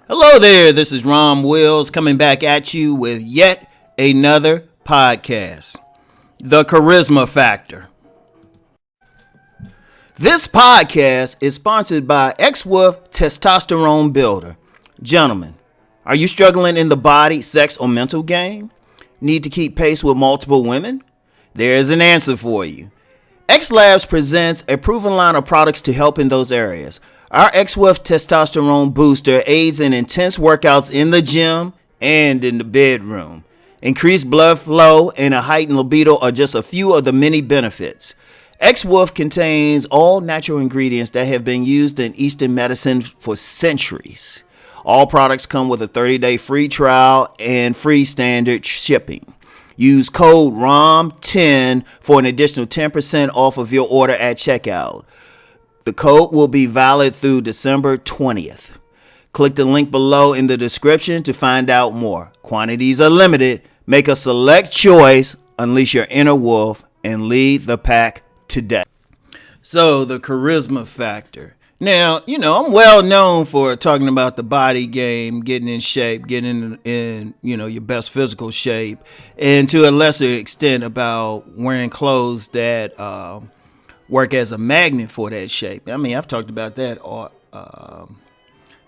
Hello there, this is Rom Wills coming back at you with yet another podcast, The Charisma Factor. This podcast is sponsored by X-Wolf Testosterone Builder. Gentlemen, are you struggling in the body, sex, or mental game? Need to keep pace with multiple women? There is an answer for you. X Labs presents a proven line of products to help in those areas. Our X-Wolf Testosterone Booster aids in intense workouts in the gym and in the bedroom. Increased blood flow and a heightened libido are just a few of the many benefits. X-Wolf contains all natural ingredients that have been used in Eastern medicine for centuries. All products come with a 30-day free trial and free standard shipping. Use code ROM10 for an additional 10% off of your order at checkout. The code will be valid through December 20th. Click the link below in the description to find out more. Quantities are limited. Make a select choice, unleash your inner wolf, and lead the pack today. So, the charisma factor. Now, I'm well known for talking about the body game, getting in shape, getting in your best physical shape, and to a lesser extent about wearing clothes that work as a magnet for that shape. I mean, I've talked about that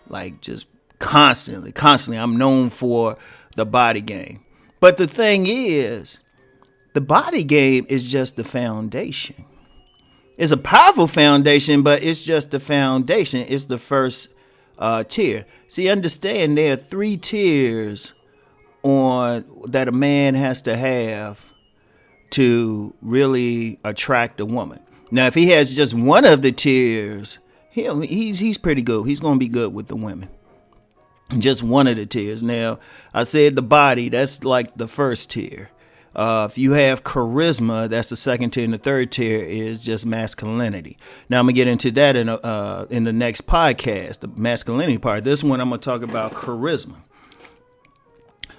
like just constantly. I'm known for the body game. But the thing is, the body game is just the foundation. It's a powerful foundation, but it's just the foundation. It's the first tier. See, understand there are 3 tiers that a man has to have to really attract a woman. Now, if he has just one of the tiers, he's pretty good. He's going to be good with the women. Just one of the tiers. Now, I said the body, that's like the first tier. If you have charisma, that's the second tier, and the third tier is just masculinity. Now, I'm going to get into that in the next podcast, the masculinity part. This one, I'm going to talk about charisma.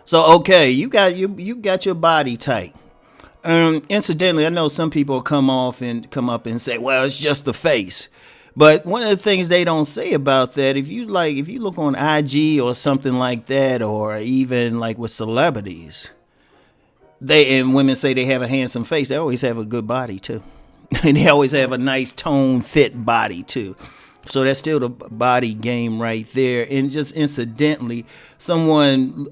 So, okay, you got your body tight. Incidentally, I know some people come up and say, well, it's just the face. But one of the things they don't say about that, if you look on IG or something like that, or even like with celebrities, and women say they have a handsome face, they always have a good body too. And they always have a nice tone fit body too. So that's still the body game right there. And just incidentally, someone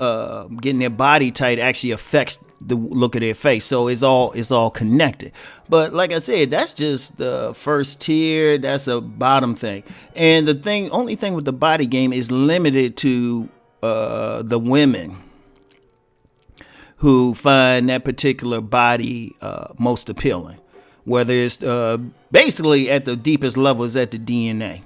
getting their body tight actually affects the look of their face. So it's all connected. But like I said, that's just the first tier. That's a bottom thing. And the only thing with the body game is limited to the women who find that particular body most appealing. Whether it's basically at the deepest level is at the DNA.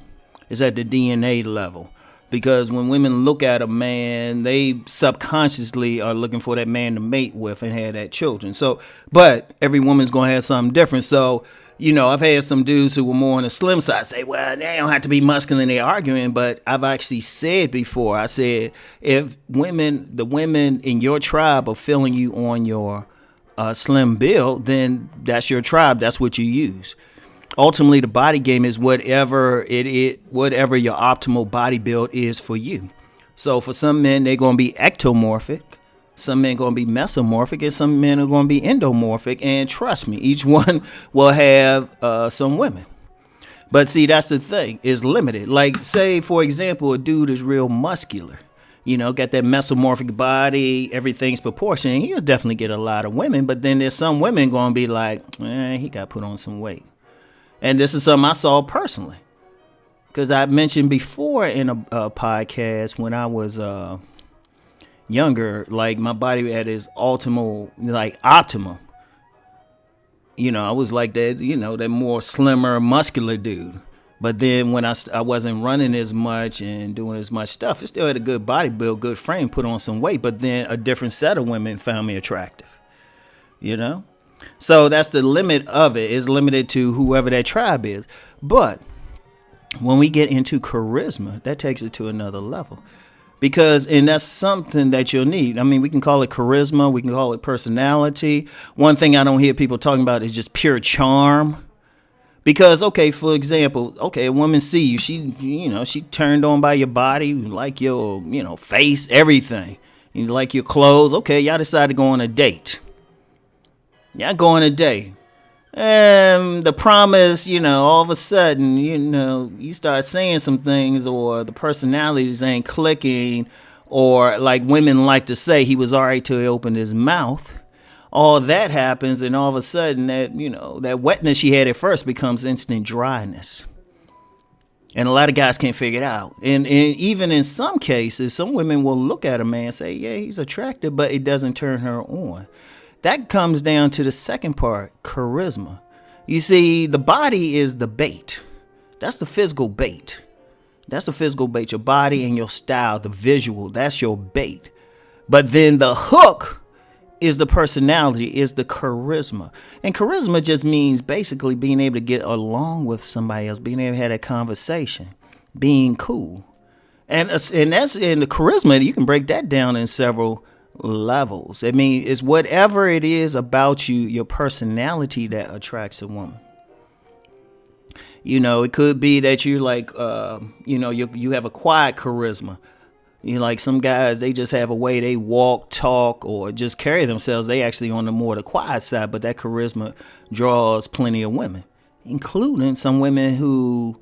It's at the DNA level. Because when women look at a man, they subconsciously are looking for that man to mate with and have that children. So, but every woman's going to have something different. So, I've had some dudes who were more on the slim side say, well, they don't have to be muscular in their arguing. But I've actually said before, I said, if the women in your tribe are feeling you on your slim build, then that's your tribe. That's what you use. Ultimately, the body game is whatever whatever your optimal body build is for you. So for some men, they're going to be ectomorphic. Some men are going to be mesomorphic, and some men are going to be endomorphic. And trust me, each one will have some women. But see, that's the thing. It's limited. Like, say, for example, a dude is real muscular. Got that mesomorphic body, everything's proportioned. He'll definitely get a lot of women. But then there's some women going to be like, he got put on some weight. And this is something I saw personally. Because I mentioned before in a podcast when I was younger, like my body at its optimum. I was like that, that more slimmer, muscular dude. But then when I wasn't running as much and doing as much stuff, it still had a good body build, good frame, put on some weight. But then a different set of women found me attractive, So that's the limit of it. It's limited to whoever that tribe is. But when we get into charisma, that takes it to another level. And that's something that you'll need. I mean, we can call it charisma. We can call it personality. One thing I don't hear people talking about is just pure charm. Because, okay, for example, okay, a woman see you, she turned on by your body, like your, face, everything. You like your clothes. Okay, y'all decide to go on a date. Y'all go on a date. And the promise, all of a sudden, you start saying some things, or the personalities ain't clicking, or like women like to say, he was all right till he opened his mouth. All that happens, and all of a sudden that wetness she had at first becomes instant dryness. And a lot of guys can't figure it out. And even in some cases, some women will look at a man and say, yeah, he's attractive, but it doesn't turn her on. That comes down to the second part, charisma. You see, the body is the bait. That's the physical bait. That's the physical bait. Your body and your style, the visual, that's your bait. But then the hook is the personality, is the charisma. And charisma just means basically being able to get along with somebody else, being able to have that conversation, being cool. And that's in the charisma, you can break that down in several levels. I mean, it's whatever it is about you, your personality, that attracts a woman. It could be that you're like, you have a quiet charisma. Like some guys, they just have a way they walk, talk, or just carry themselves. They actually on the quiet side, but that charisma draws plenty of women, including some women who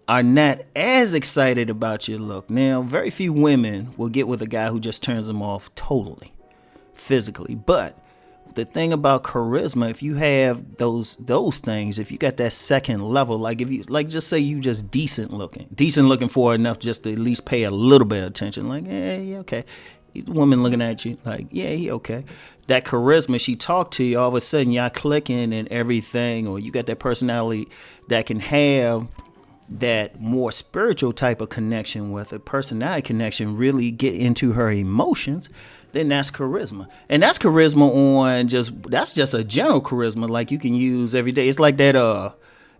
are not as excited about your look. Now, very few women will get with a guy who just turns them off totally, physically. But the thing about charisma, if you have those things, if you got that second level, like if you just say you just decent looking for enough just to at least pay a little bit of attention, like, yeah, okay. The woman looking at you like, yeah, he okay. That charisma, she talked to you, all of a sudden y'all clicking and everything, or you got that personality that can have that more spiritual type of connection with a personality connection, really get into her emotions, then that's charisma. And that's charisma that's just a general charisma like you can use every day. It's like that,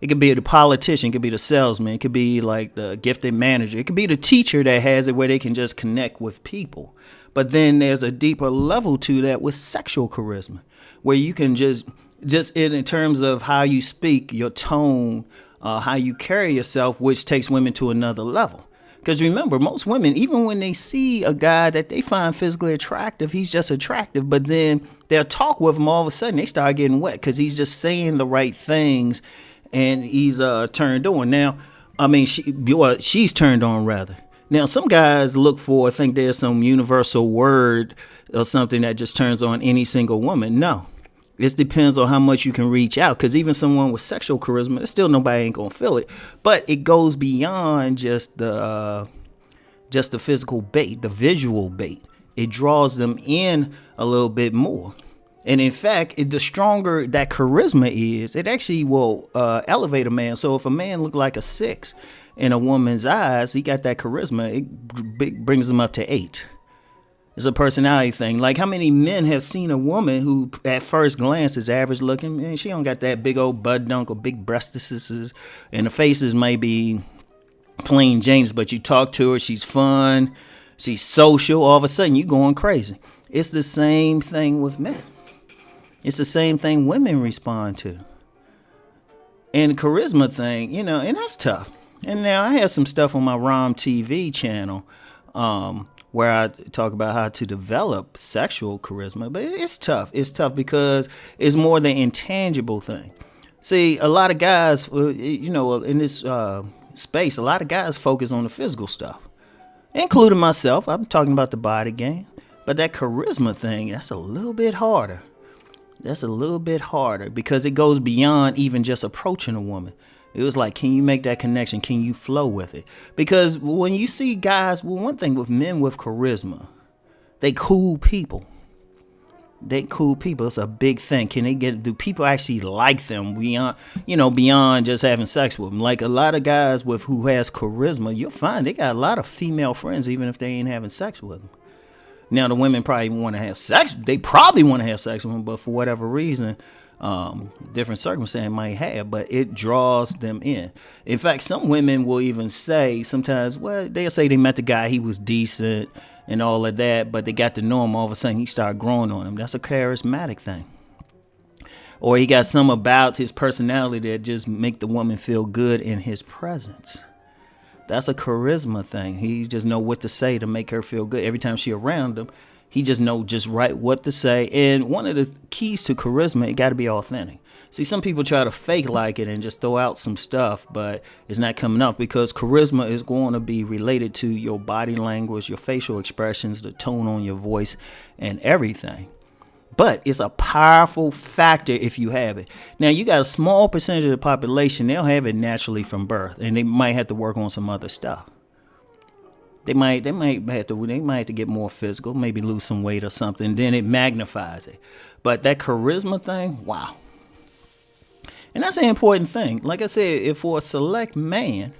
it could be the politician, it could be the salesman, it could be like the gifted manager, it could be the teacher that has it where they can just connect with people. But then there's a deeper level to that with sexual charisma, where you can just in terms of how you speak, your tone, how you carry yourself, which takes women to another level. Because remember, most women, even when they see a guy that they find physically attractive, he's just attractive, but then they'll talk with him, all of a sudden they start getting wet because he's just saying the right things and he's turned on. Now, I mean, she's turned on rather. Now, some guys think there's some universal word or something that just turns on any single woman. No. It depends on how much you can reach out, because even someone with sexual charisma, it's still nobody ain't gonna feel it. But it goes beyond just the physical bait, the visual bait. It draws them in a little bit more. And in fact, the stronger that charisma is, it actually will elevate a man. So if a man look like a 6 in a woman's eyes, he got that charisma, it brings him up to 8. It's a personality thing. Like, how many men have seen a woman who at first glance is average looking? Man, she don't got that big old bud dunk or big breastises, and the faces may be plain Jane's, but you talk to her, she's fun, she's social, all of a sudden you going crazy. It's the same thing with men. It's the same thing women respond to. And the charisma thing, and that's tough. And now I have some stuff on my Rom TV channel, where I talk about how to develop sexual charisma, but it's tough. It's tough because it's more the intangible thing. See, a lot of guys, in this space, a lot of guys focus on the physical stuff, including myself. I'm talking about the body game, but that charisma thing, that's a little bit harder. That's a little bit harder because it goes beyond even just approaching a woman. It was like, can you make that connection? Can you flow with it? Because when you see guys, one thing with men with charisma, they cool people. It's a big thing. Do people actually like them beyond just having sex with them? Like a lot of guys who has charisma, you'll find they got a lot of female friends, even if they ain't having sex with them. Now, the women probably want to have sex. They probably want to have sex with them, but for whatever reason, different circumstance might have, but it draws them in. In fact, some women will even say sometimes, well, they'll say they met the guy, he was decent and all of that, but they got to know him, all of a sudden he started growing on them. That's a charismatic thing. or he got some about his personality that just make the woman feel good in his presence. That's a charisma thing. He just know what to say to make her feel good. Every time she around him, he just know just right what to say. And one of the keys to charisma, it got to be authentic. See, some people try to fake like it and just throw out some stuff, but it's not coming off, because charisma is going to be related to your body language, your facial expressions, the tone on your voice, and everything. But it's a powerful factor if you have it. Now, you got a small percentage of the population, they'll have it naturally from birth, and they might have to work on some other stuff. They might have to get more physical, maybe lose some weight or something, then it magnifies it. But that charisma thing, wow. And that's an important thing. Like I said, if for a select man,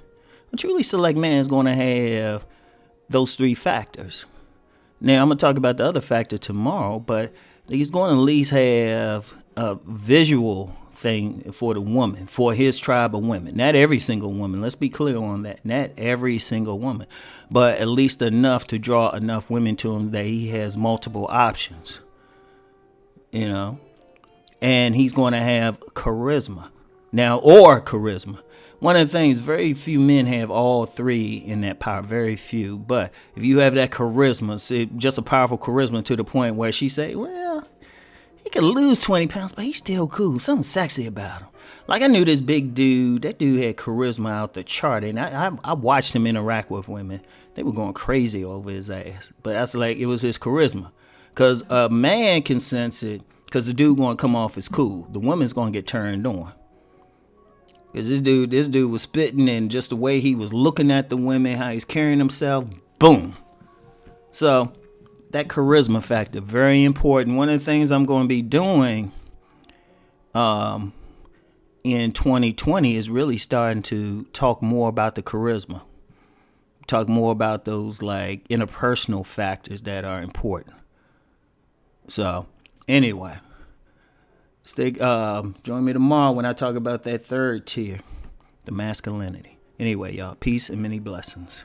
a truly select man is going to have those three factors. Now, I'm going to talk about the other factor tomorrow, but he's going to at least have a visual thing for the woman, for his tribe of women. Not every single woman. Let's be clear on that. Not every single woman, but at least enough to draw enough women to him that he has multiple options. You know? And he's going to have charisma. Now, or charisma. One of the things, very few men have all three in that power. Very few. But if you have that charisma, see, just a powerful charisma to the point where she say, well, he could lose 20 pounds, but he's still cool. Something sexy about him. Like, I knew this big dude. That dude had charisma out the chart. And I watched him interact with women. They were going crazy over his ass. But that's like, it was his charisma. Because a man can sense it. Because the dude going to come off as cool. The woman's going to get turned on. Because this dude was spitting, and just the way he was looking at the women, how he's carrying himself, boom. So that charisma factor, very important. One of the things I'm going to be doing in 2020 is really starting to talk more about the charisma. Talk more about those like interpersonal factors that are important. So anyway, join me tomorrow when I talk about that third tier, the masculinity. Anyway, y'all, peace and many blessings.